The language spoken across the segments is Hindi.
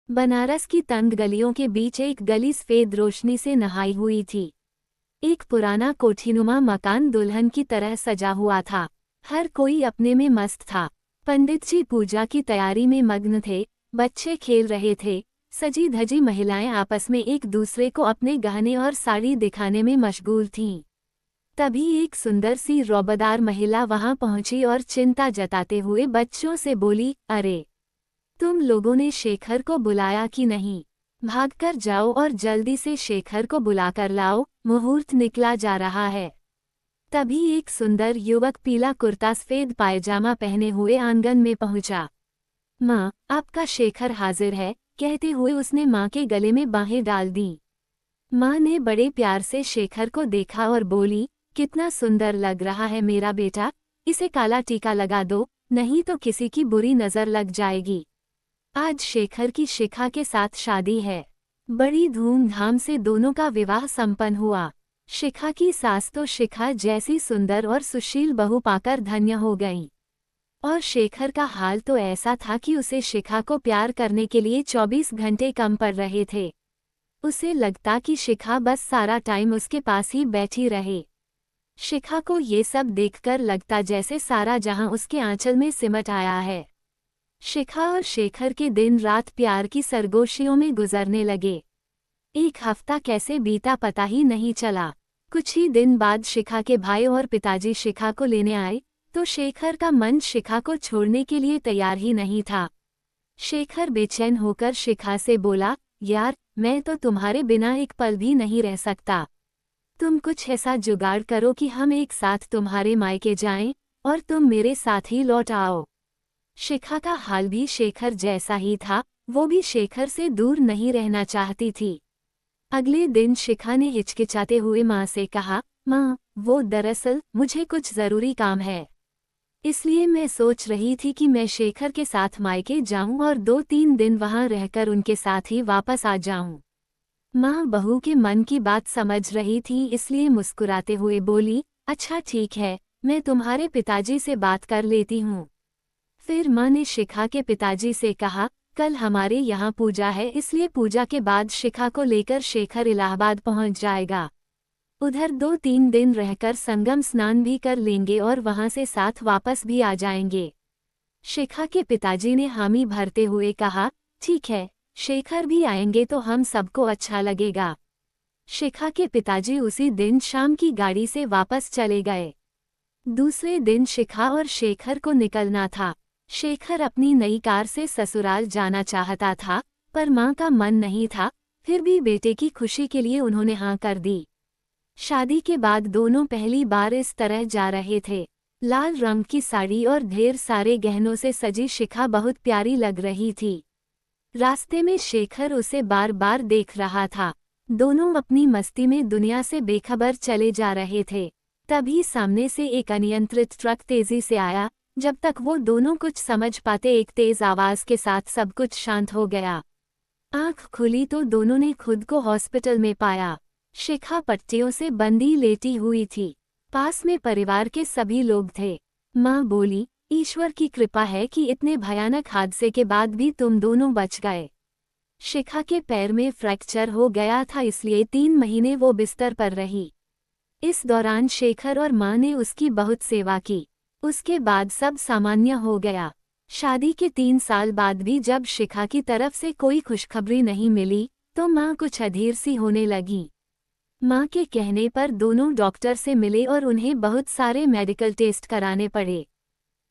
बनारस की तंग गलियों के बीच एक गली सफेद रोशनी से नहाई हुई थी। एक पुराना कोठीनुमा मकान दुल्हन की तरह सजा हुआ था। हर कोई अपने में मस्त था। पंडित जी पूजा की तैयारी में मग्न थे, बच्चे खेल रहे थे, सजी धजी महिलाएं आपस में एक दूसरे को अपने गहने और साड़ी दिखाने में मशगूल थीं। तभी एक सुंदर सी रौबदार महिला वहां पहुंची और चिंता जताते हुए बच्चों से बोली, अरे तुम लोगों ने शेखर को बुलाया कि नहीं? भागकर जाओ और जल्दी से शेखर को बुलाकर लाओ, मुहूर्त निकला जा रहा है। तभी एक सुंदर युवक पीला कुर्ता सफेद पायजामा पहने हुए आंगन में पहुंचा। माँ, आपका शेखर हाजिर है, कहते हुए उसने माँ के गले में बाहें डाल दी। माँ ने बड़े प्यार से शेखर को देखा और बोली, कितना सुंदर लग रहा है मेरा बेटा, इसे काला टीका लगा दो, नहीं तो किसी की बुरी नजर लग जाएगी। आज शेखर की शिखा के साथ शादी है। बड़ी धूमधाम से दोनों का विवाह संपन्न हुआ। शिखा की सास तो शिखा जैसी सुंदर और सुशील बहू पाकर धन्य हो गई। और शेखर का हाल तो ऐसा था कि उसे शिखा को प्यार करने के लिए 24 घंटे कम पड़ रहे थे। उसे लगता कि शिखा बस सारा टाइम उसके पास ही बैठी रहे। शिखा को ये सब देखकर लगता जैसे सारा जहां उसके आंचल में सिमट आया है। शिखा और शेखर के दिन रात प्यार की सरगोशियों में गुजरने लगे। एक हफ्ता कैसे बीता पता ही नहीं चला। कुछ ही दिन बाद शिखा के भाई और पिताजी शिखा को लेने आए, तो शेखर का मन शिखा को छोड़ने के लिए तैयार ही नहीं था। शेखर बेचैन होकर शिखा से बोला, यार, मैं तो तुम्हारे बिना एक पल भी नहीं रह सकता। तुम कुछ ऐसा जुगाड़ करो कि हम एक साथ तुम्हारे मायके जाएं और तुम मेरे साथ ही लौट आओ। शिखा का हाल भी शेखर जैसा ही था, वो भी शेखर से दूर नहीं रहना चाहती थी। अगले दिन शिखा ने हिचकिचाते हुए माँ से कहा, माँ, वो दरअसल मुझे कुछ ज़रूरी काम है, इसलिए मैं सोच रही थी कि मैं शेखर के साथ मायके जाऊं और 2-3 दिन वहां रहकर उनके साथ ही वापस आ जाऊं। माँ बहू के मन की बात समझ रही थी, इसलिए मुस्कुराते हुए बोली, अच्छा ठीक है, मैं तुम्हारे पिताजी से बात कर लेती हूँ। फिर माँ ने शिखा के पिताजी से कहा, कल हमारे यहाँ पूजा है, इसलिए पूजा के बाद शिखा को लेकर शेखर इलाहाबाद पहुँच जाएगा। उधर 2-3 दिन रहकर संगम स्नान भी कर लेंगे और वहाँ से साथ वापस भी आ जाएंगे। शिखा के पिताजी ने हामी भरते हुए कहा, ठीक है, शेखर भी आएंगे तो हम सबको अच्छा लगेगा। शिखा के पिताजी उसी दिन शाम की गाड़ी से वापस चले गए। दूसरे दिन शिखा और शेखर को निकलना था। शेखर अपनी नई कार से ससुराल जाना चाहता था, पर माँ का मन नहीं था, फिर भी बेटे की खुशी के लिए उन्होंने हाँ कर दी। शादी के बाद दोनों पहली बार इस तरह जा रहे थे। लाल रंग की साड़ी और ढेर सारे गहनों से सजी शिखा बहुत प्यारी लग रही थी। रास्ते में शेखर उसे बार बार देख रहा था। दोनों अपनी मस्ती में दुनिया से बेखबर चले जा रहे थे। तभी सामने से एक अनियंत्रित ट्रक तेजी से आया। जब तक वो दोनों कुछ समझ पाते, एक तेज आवाज के साथ सब कुछ शांत हो गया। आंख खुली तो दोनों ने खुद को हॉस्पिटल में पाया। शिखा पट्टियों से बंधी लेटी हुई थी। पास में परिवार के सभी लोग थे। माँ बोली, ईश्वर की कृपा है कि इतने भयानक हादसे के बाद भी तुम दोनों बच गए। शिखा के पैर में फ्रैक्चर हो गया था, इसलिए 3 महीने वो बिस्तर पर रही। इस दौरान शेखर और माँ ने उसकी बहुत सेवा की। उसके बाद सब सामान्य हो गया। शादी के 3 साल बाद भी जब शिखा की तरफ से कोई खुशखबरी नहीं मिली, तो माँ कुछ अधीर सी होने लगी। माँ के कहने पर दोनों डॉक्टर से मिले और उन्हें बहुत सारे मेडिकल टेस्ट कराने पड़े।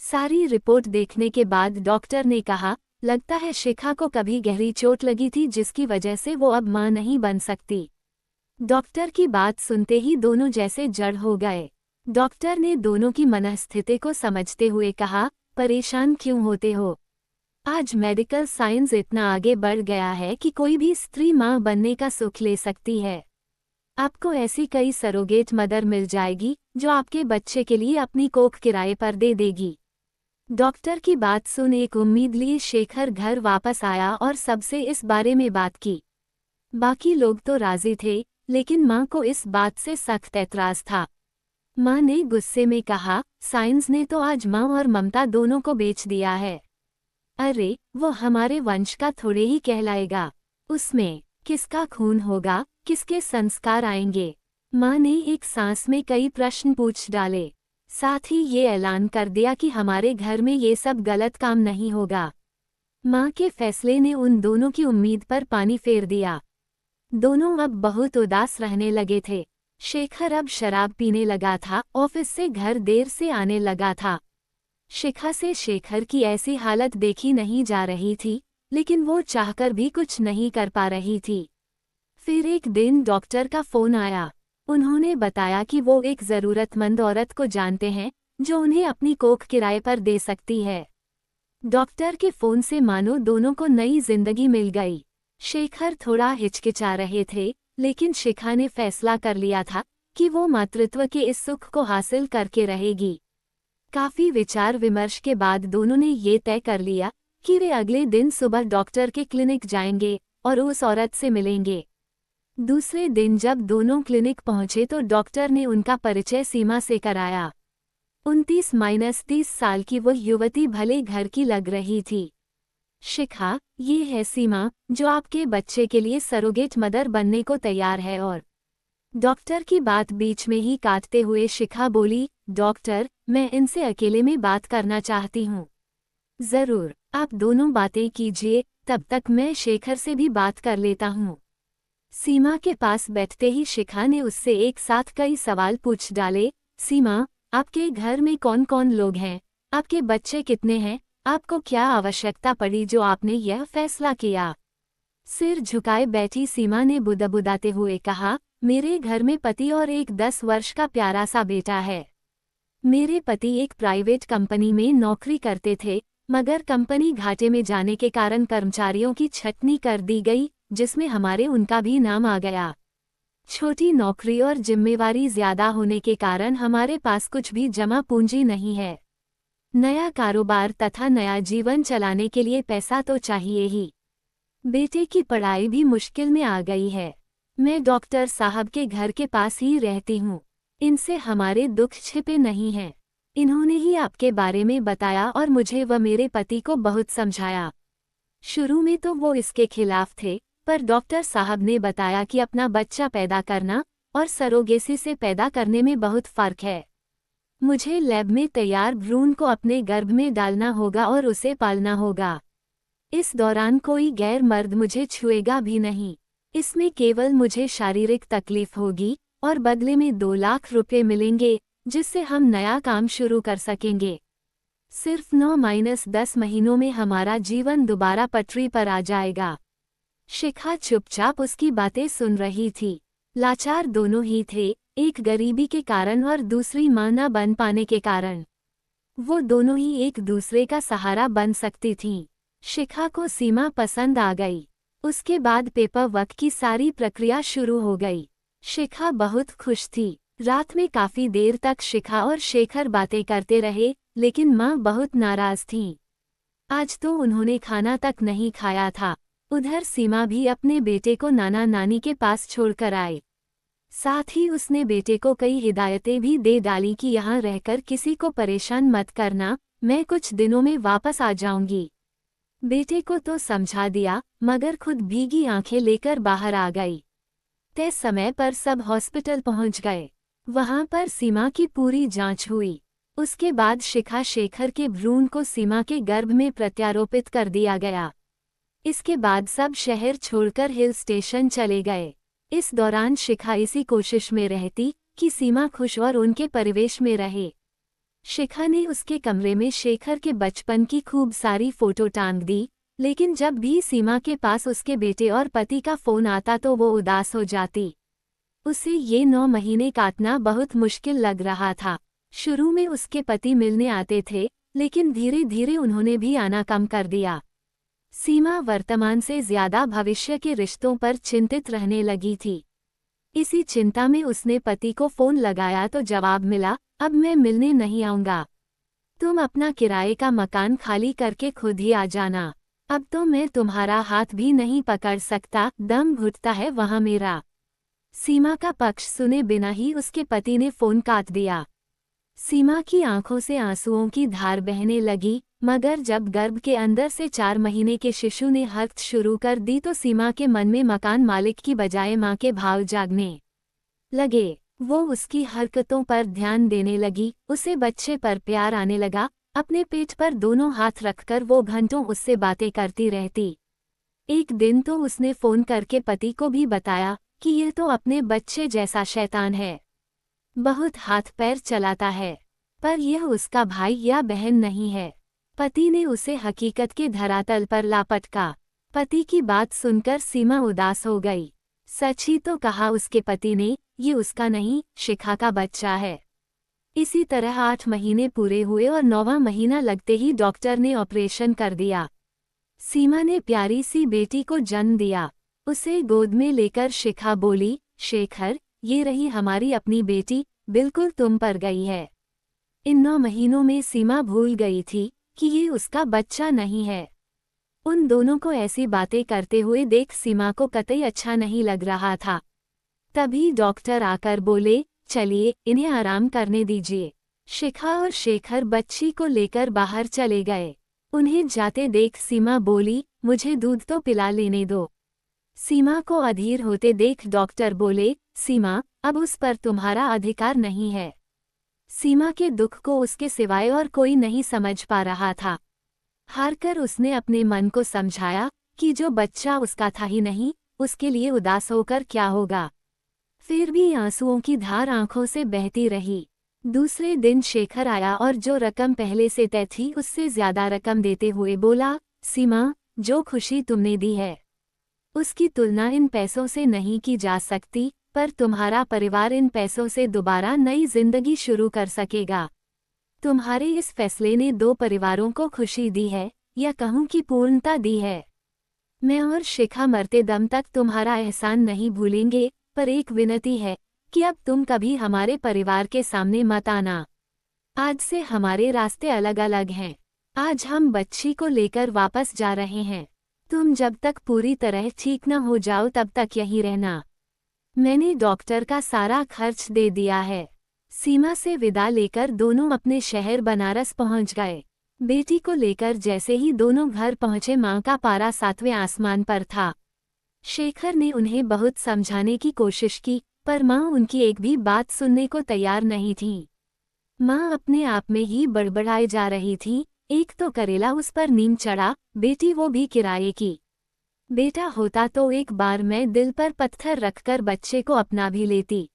सारी रिपोर्ट देखने के बाद डॉक्टर ने कहा, लगता है शिखा को कभी गहरी चोट लगी थी, जिसकी वजह से वो अब माँ नहीं बन सकती। डॉक्टर की बात सुनते ही दोनों जैसे जड़ हो गए। डॉक्टर ने दोनों की मनस्थिति को समझते हुए कहा, परेशान क्यों होते हो? आज मेडिकल साइंस इतना आगे बढ़ गया है कि कोई भी स्त्री माँ बनने का सुख ले सकती है। आपको ऐसी कई सरोगेट मदर मिल जाएगी जो आपके बच्चे के लिए अपनी कोख किराए पर दे देगी। डॉक्टर की बात सुन एक उम्मीद लिए शेखर घर वापस आया और सबसे इस बारे में बात की। बाकी लोग तो राजी थे, लेकिन माँ को इस बात से सख्त ऐतराज था। माँ ने गुस्से में कहा, साइंस ने तो आज माँ और ममता दोनों को बेच दिया है। अरे वो हमारे वंश का थोड़े ही कहलाएगा, उसमें किसका खून होगा, किसके संस्कार आएंगे। माँ ने एक सांस में कई प्रश्न पूछ डाले, साथ ही ये ऐलान कर दिया कि हमारे घर में ये सब गलत काम नहीं होगा। माँ के फैसले ने उन दोनों की उम्मीद पर पानी फेर दिया। दोनों अब बहुत उदास रहने लगे थे। शेखर अब शराब पीने लगा था, ऑफिस से घर देर से आने लगा था। शिखा से शेखर की ऐसी हालत देखी नहीं जा रही थी, लेकिन वो चाहकर भी कुछ नहीं कर पा रही थी। फिर एक दिन डॉक्टर का फोन आया। उन्होंने बताया कि वो एक ज़रूरतमंद औरत को जानते हैं जो उन्हें अपनी कोख किराए पर दे सकती है। डॉक्टर के फोन से मानो दोनों को नई जिंदगी मिल गई। शेखर थोड़ा हिचकिचा रहे थे, लेकिन शिखा ने फैसला कर लिया था कि वो मातृत्व के इस सुख को हासिल करके रहेगी। काफी विचार विमर्श के बाद दोनों ने ये तय कर लिया कि वे अगले दिन सुबह डॉक्टर के क्लिनिक जाएंगे और उस औरत से मिलेंगे। दूसरे दिन जब दोनों क्लिनिक पहुंचे तो डॉक्टर ने उनका परिचय सीमा से कराया। 29-30 साल की वो युवती भले घर की लग रही थी। शिखा, ये है सीमा, जो आपके बच्चे के लिए सरोगेट मदर बनने को तैयार है। और डॉक्टर की बात बीच में ही काटते हुए शिखा बोली, डॉक्टर, मैं इनसे अकेले में बात करना चाहती हूँ। जरूर, आप दोनों बातें कीजिए, तब तक मैं शेखर से भी बात कर लेता हूँ। सीमा के पास बैठते ही शिखा ने उससे एक साथ कई सवाल पूछ डाले। सीमा, आपके घर में कौन कौन लोग हैं? आपके बच्चे कितने हैं? आपको क्या आवश्यकता पड़ी जो आपने यह फैसला किया? सिर झुकाए बैठी सीमा ने बुदबुदाते हुए कहा, मेरे घर में पति और एक 10 वर्ष का प्यारा सा बेटा है। मेरे पति एक प्राइवेट कंपनी में नौकरी करते थे, मगर कंपनी घाटे में जाने के कारण कर्मचारियों की छटनी कर दी गई, जिसमें हमारे उनका भी नाम आ गया। छोटी नौकरी और जिम्मेवारी ज्यादा होने के कारण हमारे पास कुछ भी जमा पूंजी नहीं है। नया कारोबार तथा नया जीवन चलाने के लिए पैसा तो चाहिए ही। बेटे की पढ़ाई भी मुश्किल में आ गई है। मैं डॉक्टर साहब के घर के पास ही रहती हूँ। इनसे हमारे दुख छिपे नहीं हैं। इन्होंने ही आपके बारे में बताया और मुझे व मेरे पति को बहुत समझाया। शुरू में तो वो इसके खिलाफ थे, पर डॉक्टर साहब ने बताया कि अपना बच्चा पैदा करना और सरोगेसी से पैदा करने में बहुत फर्क है। मुझे लैब में तैयार भ्रूण को अपने गर्भ में डालना होगा और उसे पालना होगा। इस दौरान कोई गैर मर्द मुझे छुएगा भी नहीं। इसमें केवल मुझे शारीरिक तकलीफ होगी और बदले में 2 लाख रुपए मिलेंगे, जिससे हम नया काम शुरू कर सकेंगे। सिर्फ 9-10 महीनों में हमारा जीवन दोबारा पटरी पर आ जाएगा। शिखा चुपचाप उसकी बातें सुन रही थी। लाचार दोनों ही थे, एक गरीबी के कारण और दूसरी मां न बन पाने के कारण। वो दोनों ही एक दूसरे का सहारा बन सकती थीं। शिखा को सीमा पसंद आ गई। उसके बाद पेपर वर्क की सारी प्रक्रिया शुरू हो गई। शिखा बहुत खुश थी। रात में काफी देर तक शिखा और शेखर बातें करते रहे, लेकिन माँ बहुत नाराज थीं। आज तो उन्होंने खाना तक नहीं खाया था। उधर सीमा भी अपने बेटे को नाना नानी के पास छोड़कर आई। साथ ही उसने बेटे को कई हिदायतें भी दे डाली कि यहाँ रहकर किसी को परेशान मत करना, मैं कुछ दिनों में वापस आ जाऊंगी। बेटे को तो समझा दिया, मगर खुद भीगी आंखें लेकर बाहर आ गई। तय समय पर सब हॉस्पिटल पहुंच गए। वहां पर सीमा की पूरी जांच हुई। उसके बाद शिखा शेखर के भ्रूण को सीमा के गर्भ में प्रत्यारोपित कर दिया गया। इसके बाद सब शहर छोड़कर हिल स्टेशन चले गए। इस दौरान शिखा इसी कोशिश में रहती कि सीमा खुश और उनके परिवेश में रहे। शिखा ने उसके कमरे में शेखर के बचपन की खूब सारी फोटो टांग दी, लेकिन जब भी सीमा के पास उसके बेटे और पति का फोन आता तो वो उदास हो जाती। उसे ये 9 महीने काटना बहुत मुश्किल लग रहा था। शुरू में उसके पति मिलने आते थे, लेकिन धीरे धीरे उन्होंने भी आना कम कर दिया। सीमा वर्तमान से ज्यादा भविष्य के रिश्तों पर चिंतित रहने लगी थी। इसी चिंता में उसने पति को फोन लगाया तो जवाब मिला, अब मैं मिलने नहीं आऊंगा। तुम अपना किराए का मकान खाली करके खुद ही आ जाना। अब तो मैं तुम्हारा हाथ भी नहीं पकड़ सकता, दम घुटता है वहां मेरा। सीमा का पक्ष सुने बिना ही उसके पति ने फोन काट दिया। सीमा की आंखों से आंसुओं की धार बहने लगी, मगर जब गर्भ के अंदर से 4 महीने के शिशु ने हरकत शुरू कर दी तो सीमा के मन में मकान मालिक की बजाय मां के भाव जागने लगे। वो उसकी हरकतों पर ध्यान देने लगी, उसे बच्चे पर प्यार आने लगा। अपने पेट पर दोनों हाथ रखकर वो घंटों उससे बातें करती रहती। एक दिन तो उसने फोन करके पति को भी बताया कि यह तो अपने बच्चे जैसा शैतान है, बहुत हाथ पैर चलाता है, पर यह उसका भाई या बहन नहीं है। पति ने उसे हकीकत के धरातल पर लापटका। पति की बात सुनकर सीमा उदास हो गई। सच ही तो कहा उसके पति ने, ये उसका नहीं, शिखा का बच्चा है। इसी तरह 8 महीने पूरे हुए और 9वां महीना लगते ही डॉक्टर ने ऑपरेशन कर दिया। सीमा ने प्यारी सी बेटी को जन्म दिया। उसे गोद में लेकर शिखा बोली, शेखर, ये रही हमारी अपनी बेटी, बिल्कुल तुम पर गई है। इन 9 महीनों में सीमा भूल गई थी कि ये उसका बच्चा नहीं है। उन दोनों को ऐसी बातें करते हुए देख सीमा को कतई अच्छा नहीं लग रहा था। तभी डॉक्टर आकर बोले, चलिए इन्हें आराम करने दीजिए। शिखा और शेखर बच्ची को लेकर बाहर चले गए। उन्हें जाते देख सीमा बोली, मुझे दूध तो पिला लेने दो। सीमा को अधीर होते देख डॉक्टर बोले, सीमा, अब उस पर तुम्हारा अधिकार नहीं है। सीमा के दुख को उसके सिवाय और कोई नहीं समझ पा रहा था। हारकर उसने अपने मन को समझाया कि जो बच्चा उसका था ही नहीं, उसके लिए उदास होकर क्या होगा। फिर भी आंसुओं की धार आंखों से बहती रही। दूसरे दिन शेखर आया और जो रकम पहले से तय थी उससे ज्यादा रकम देते हुए बोला, सीमा, जो खुशी तुमने दी है उसकी तुलना इन पैसों से नहीं की जा सकती, पर तुम्हारा परिवार इन पैसों से दोबारा नई जिंदगी शुरू कर सकेगा। तुम्हारे इस फैसले ने 2 परिवारों को खुशी दी है, या कहूँ कि पूर्णता दी है। मैं और शिखा मरते दम तक तुम्हारा एहसान नहीं भूलेंगे, पर एक विनती है कि अब तुम कभी हमारे परिवार के सामने मत आना। आज से हमारे रास्ते अलग अलग हैं। आज हम बच्ची को लेकर वापस जा रहे हैं। तुम जब तक पूरी तरह ठीक न हो जाओ तब तक यहीं रहना। मैंने डॉक्टर का सारा खर्च दे दिया है। सीमा से विदा लेकर दोनों अपने शहर बनारस पहुंच गए। बेटी को लेकर जैसे ही दोनों घर पहुंचे मां का पारा 7वें आसमान पर था। शेखर ने उन्हें बहुत समझाने की कोशिश की, पर मां उनकी एक भी बात सुनने को तैयार नहीं थी। मां अपने आप में ही बड़बड़ाए जा रही थी। एक तो करेला उस पर नीम चढ़ा, बेटी वो भी किराए की। बेटा होता तो एक बार मैं दिल पर पत्थर रखकर बच्चे को अपना भी लेती,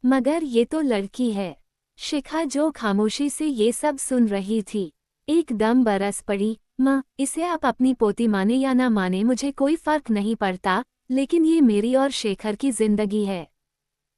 मगर ये तो लड़की है। शिखा जो खामोशी से ये सब सुन रही थी, एकदम बरस पड़ी। माँ, इसे आप अपनी पोती माने या ना माने मुझे कोई फर्क नहीं पड़ता, लेकिन ये मेरी और शेखर की जिंदगी है।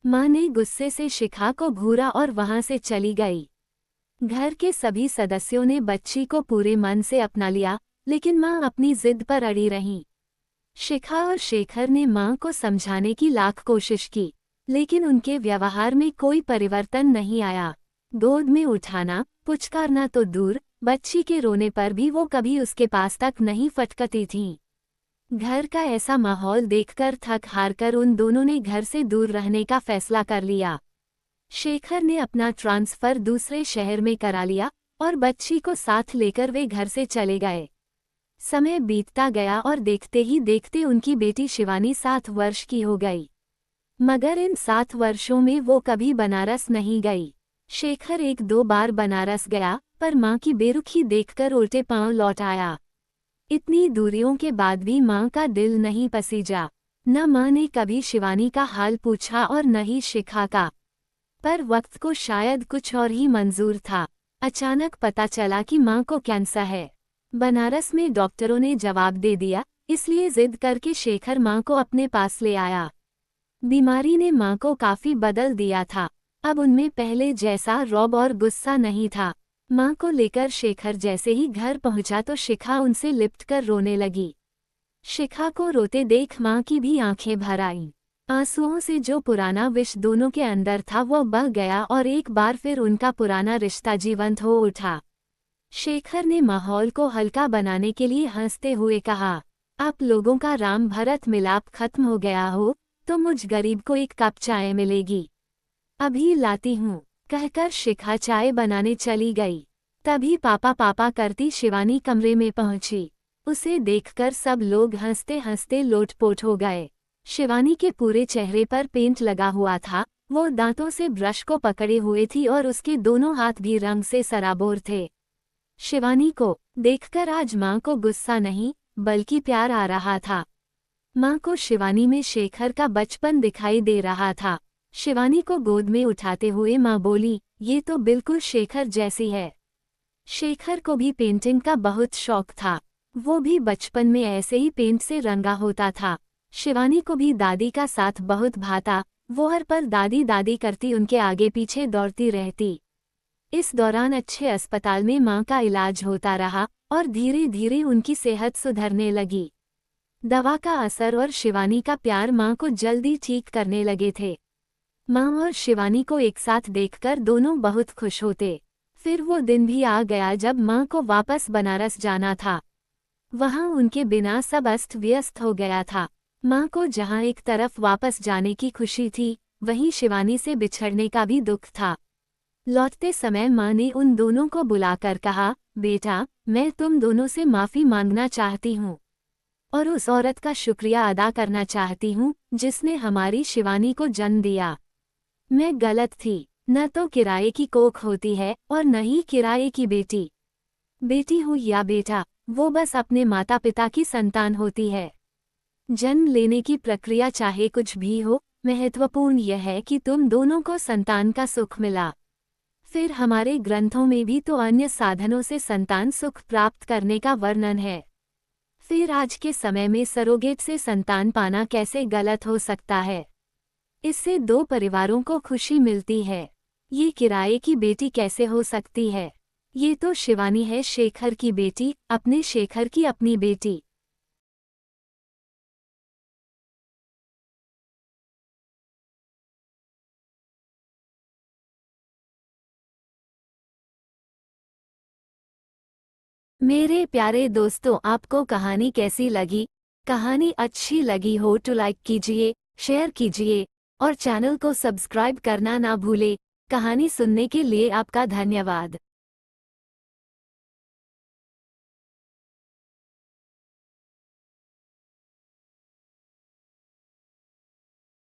माँ ने गुस्से से शिखा को घूरा और वहां से चली गई। घर के सभी सदस्यों ने बच्ची को पूरे मन से अपना लिया, लेकिन माँ अपनी जिद पर अड़ी रहीं। शिखा और शेखर ने माँ को समझाने की लाख कोशिश की, लेकिन उनके व्यवहार में कोई परिवर्तन नहीं आया। गोद में उठाना, पुचकारना तो दूर, बच्ची के रोने पर भी वो कभी उसके पास तक नहीं फटकती थीं। घर का ऐसा माहौल देखकर थक हारकर उन दोनों ने घर से दूर रहने का फैसला कर लिया। शेखर ने अपना ट्रांसफर दूसरे शहर में करा लिया और बच्ची को साथ लेकर वे घर से चले गए। समय बीतता गया और देखते ही देखते उनकी बेटी शिवानी 7 वर्ष की हो गई। मगर इन 7 वर्षों में वो कभी बनारस नहीं गई। शेखर 1-2 बार बनारस गया, पर माँ की बेरुखी देखकर उल्टे पांव लौट आया। इतनी दूरियों के बाद भी माँ का दिल नहीं पसीजा। न माँ ने कभी शिवानी का हाल पूछा और न ही शिखा का। पर वक्त को शायद कुछ और ही मंजूर था। अचानक पता चला कि माँ को कैंसर है। बनारस में डॉक्टरों ने जवाब दे दिया, इसलिए जिद करके शेखर माँ को अपने पास ले आया। बीमारी ने माँ को काफी बदल दिया था। अब उनमें पहले जैसा रौब और गुस्सा नहीं था। माँ को लेकर शेखर जैसे ही घर पहुंचा तो शिखा उनसे लिपटकर रोने लगी। शिखा को रोते देख माँ की भी आंखें भर आईं। आंसुओं से जो पुराना विष दोनों के अंदर था वो बह गया और एक बार फिर उनका पुराना रिश्ता जीवंत हो उठा। शेखर ने माहौल को हल्का बनाने के लिए हंसते हुए कहा, आप लोगों का राम भरत मिलाप खत्म हो गया हो तो मुझ गरीब को एक कप चाय मिलेगी। अभी लाती हूँ। कहकर शिखा चाय बनाने चली गई। तभी पापा पापा करती शिवानी कमरे में पहुंची। उसे देखकर सब लोग हंसते हंसते लोटपोट हो गए। शिवानी के पूरे चेहरे पर पेंट लगा हुआ था, वो दांतों से ब्रश को पकड़े हुए थी और उसके दोनों हाथ भी रंग से सराबोर थे। शिवानी को देखकर आज माँ को गुस्सा नहीं बल्कि प्यार आ रहा था। माँ को शिवानी में शेखर का बचपन दिखाई दे रहा था। शिवानी को गोद में उठाते हुए माँ बोली, ये तो बिल्कुल शेखर जैसी है। शेखर को भी पेंटिंग का बहुत शौक था, वो भी बचपन में ऐसे ही पेंट से रंगा होता था। शिवानी को भी दादी का साथ बहुत भाता, वो हर पल दादी दादी करती उनके आगे पीछे दौड़ती रहती। इस दौरान अच्छे अस्पताल में माँ का इलाज होता रहा और धीरे धीरे उनकी सेहत सुधरने लगी। दवा का असर और शिवानी का प्यार माँ को जल्दी ठीक करने लगे थे। माँ और शिवानी को एक साथ देखकर दोनों बहुत खुश होते। फिर वो दिन भी आ गया जब माँ को वापस बनारस जाना था। वहाँ उनके बिना सब अस्त व्यस्त हो गया था। माँ को जहाँ एक तरफ वापस जाने की खुशी थी, वहीं शिवानी से बिछड़ने का भी दुख था। लौटते समय माँ ने उन दोनों को बुलाकर कहा, बेटा, मैं तुम दोनों से माफ़ी मांगना चाहती हूँ और उस औरत का शुक्रिया अदा करना चाहती हूँ जिसने हमारी शिवानी को जन्म दिया। मैं गलत थी, न तो किराए की कोख होती है और न ही किराए की बेटी। बेटी हो या बेटा, वो बस अपने माता पिता की संतान होती है। जन्म लेने की प्रक्रिया चाहे कुछ भी हो, महत्वपूर्ण यह है कि तुम दोनों को संतान का सुख मिला। फिर हमारे ग्रंथों में भी तो अन्य साधनों से संतान सुख प्राप्त करने का वर्णन है। फिर आज के समय में सरोगेट से संतान पाना कैसे गलत हो सकता है? इससे दो परिवारों को खुशी मिलती है। ये किराए की बेटी कैसे हो सकती है? ये तो शिवानी है, शेखर की बेटी, अपने शेखर की अपनी बेटी। मेरे प्यारे दोस्तों, आपको कहानी कैसी लगी? कहानी अच्छी लगी हो तो लाइक कीजिए, शेयर कीजिए और चैनल को सब्सक्राइब करना ना भूले। कहानी सुनने के लिए आपका धन्यवाद।